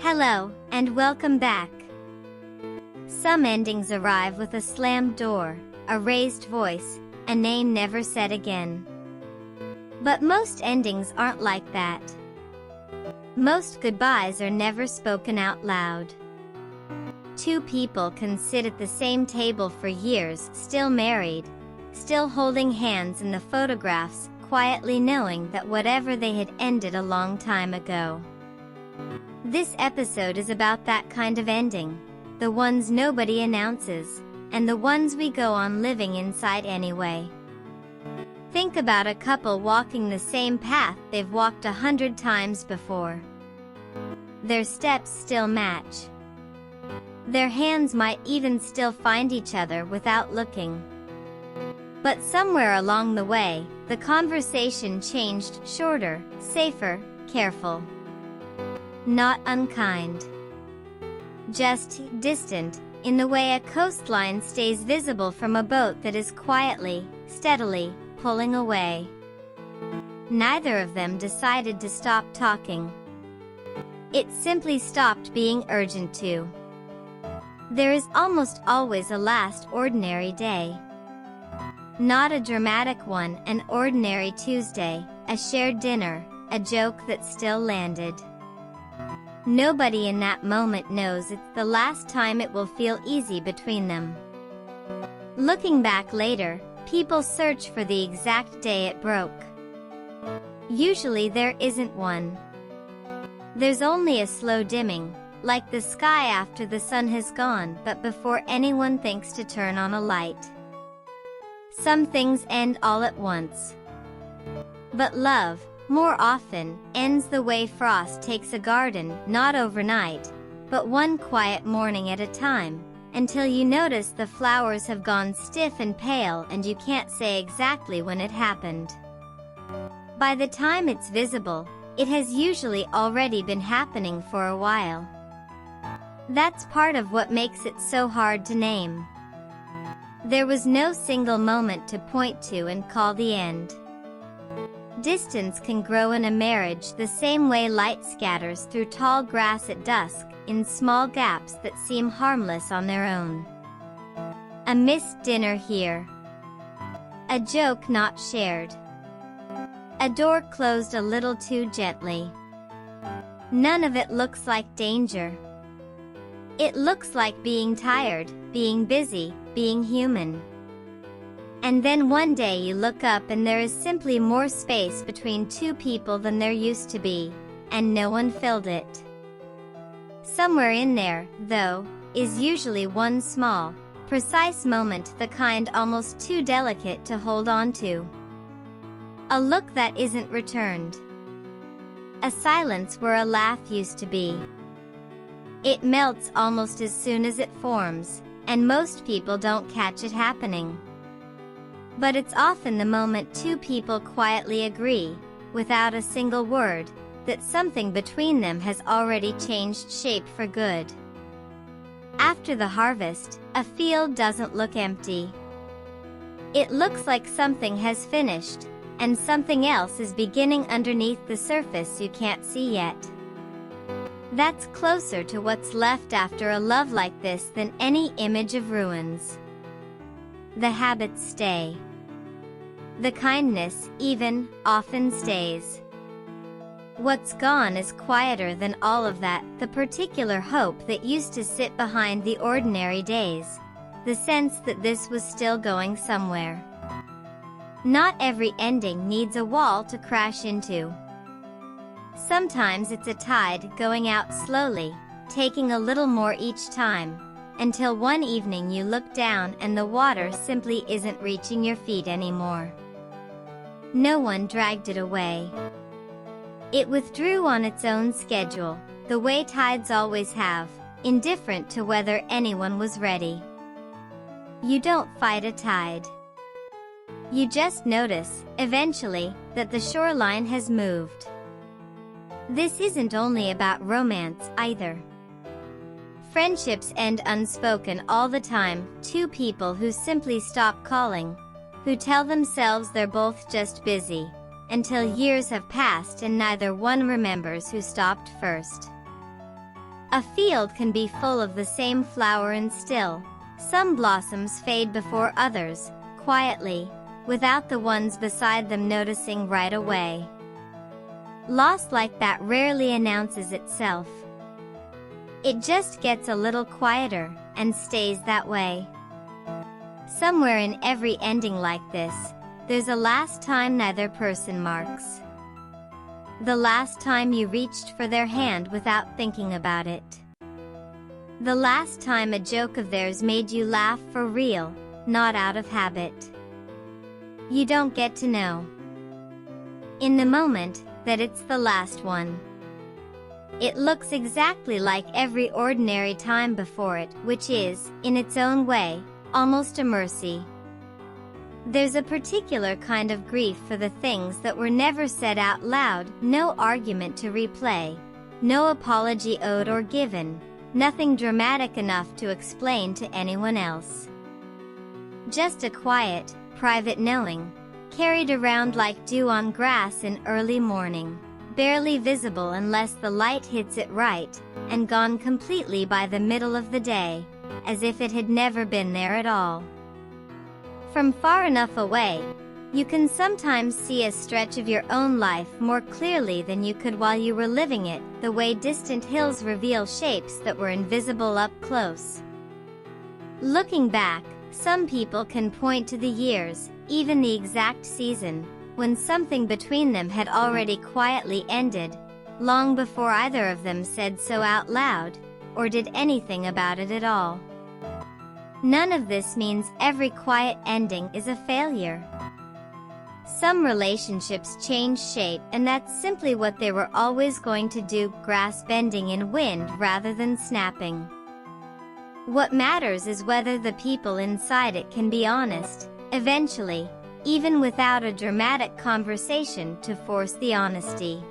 Hello, and welcome back. Some endings arrive with a slammed door, a raised voice, a name never said again. But most endings aren't like that. Most goodbyes are never spoken out loud. Two people can sit at the same table for years, still married, still holding hands in the photographs, quietly knowing that whatever they had ended a long time ago. This episode is about that kind of ending, the ones nobody announces, and the ones we go on living inside anyway. Think about a couple walking the same path they've walked 100 times before. Their steps still match. Their hands might even still find each other without looking. But somewhere along the way, the conversation changed, shorter, safer, careful. Not unkind. Just distant, in the way a coastline stays visible from a boat that is quietly, steadily, pulling away. Neither of them decided to stop talking. It simply stopped being urgent to. There is almost always a last ordinary day. Not a dramatic one, an ordinary Tuesday, a shared dinner, a joke that still landed. Nobody in that moment knows it's the last time it will feel easy between them. Looking back later, people search for the exact day it broke. Usually there isn't one. There's only a slow dimming, like the sky after the sun has gone but before anyone thinks to turn on a light. Some things end all at once. But love, more often, ends the way frost takes a garden, not overnight, but one quiet morning at a time, until you notice the flowers have gone stiff and pale and you can't say exactly when it happened. By the time it's visible, it has usually already been happening for a while. That's part of what makes it so hard to name. There was no single moment to point to and call the end. Distance can grow in a marriage the same way light scatters through tall grass at dusk, in small gaps that seem harmless on their own. A missed dinner here. A joke not shared. A door closed a little too gently. None of it looks like danger. It looks like being tired, being busy, being human. And then one day you look up and there is simply more space between two people than there used to be, and no one filled it. Somewhere in there, though, is usually one small, precise moment, the kind almost too delicate to hold on to. A look that isn't returned. A silence where a laugh used to be. It melts almost as soon as it forms, and most people don't catch it happening. But it's often the moment two people quietly agree, without a single word, that something between them has already changed shape for good. After the harvest, a field doesn't look empty. It looks like something has finished, and something else is beginning underneath the surface you can't see yet. That's closer to what's left after a love like this than any image of ruins. The habits stay. The kindness, even, often stays. What's gone is quieter than all of that, the particular hope that used to sit behind the ordinary days, the sense that this was still going somewhere. Not every ending needs a wall to crash into. Sometimes it's a tide going out slowly, taking a little more each time, until one evening you look down and the water simply isn't reaching your feet anymore. No one dragged it away. It withdrew on its own schedule, the way tides always have, indifferent to whether anyone was ready. You don't fight a tide. You just notice, eventually, that the shoreline has moved. This isn't only about romance, either. Friendships end unspoken all the time, two people who simply stop calling, who tell themselves they're both just busy, until years have passed and neither one remembers who stopped first. A field can be full of the same flower and still, some blossoms fade before others, quietly, without the ones beside them noticing right away. Loss like that rarely announces itself. It just gets a little quieter, and stays that way. Somewhere in every ending like this, there's a last time neither person marks. The last time you reached for their hand without thinking about it. The last time a joke of theirs made you laugh for real, not out of habit. You don't get to know in the moment that it's the last one. It looks exactly like every ordinary time before it, which is, in its own way, almost a mercy. There's a particular kind of grief for the things that were never said out loud, no argument to replay, no apology owed or given, nothing dramatic enough to explain to anyone else. Just a quiet, private knowing, carried around like dew on grass in early morning, barely visible unless the light hits it right, and gone completely by the middle of the day, as if it had never been there at all. From far enough away, you can sometimes see a stretch of your own life more clearly than you could while you were living it, the way distant hills reveal shapes that were invisible up close. Looking back, some people can point to the years, even the exact season, when something between them had already quietly ended, long before either of them said so out loud, or did anything about it at all. None of this means every quiet ending is a failure. Some relationships change shape, and that's simply what they were always going to do, grass bending in wind rather than snapping. What matters is whether the people inside it can be honest, eventually, even without a dramatic conversation to force the honesty.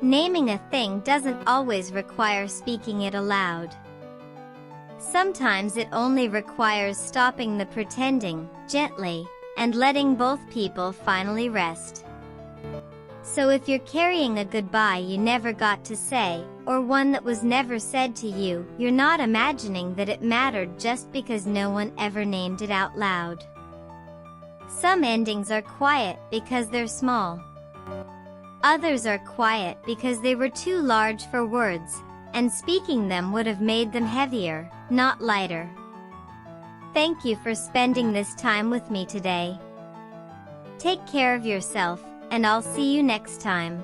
Naming a thing doesn't always require speaking it aloud. Sometimes it only requires stopping the pretending, gently, and letting both people finally rest. So if you're carrying a goodbye you never got to say, or one that was never said to you, you're not imagining that it mattered just because no one ever named it out loud. Some endings are quiet because they're small. Others are quiet because they were too large for words, and speaking them would have made them heavier, not lighter. Thank you for spending this time with me today. Take care of yourself, and I'll see you next time.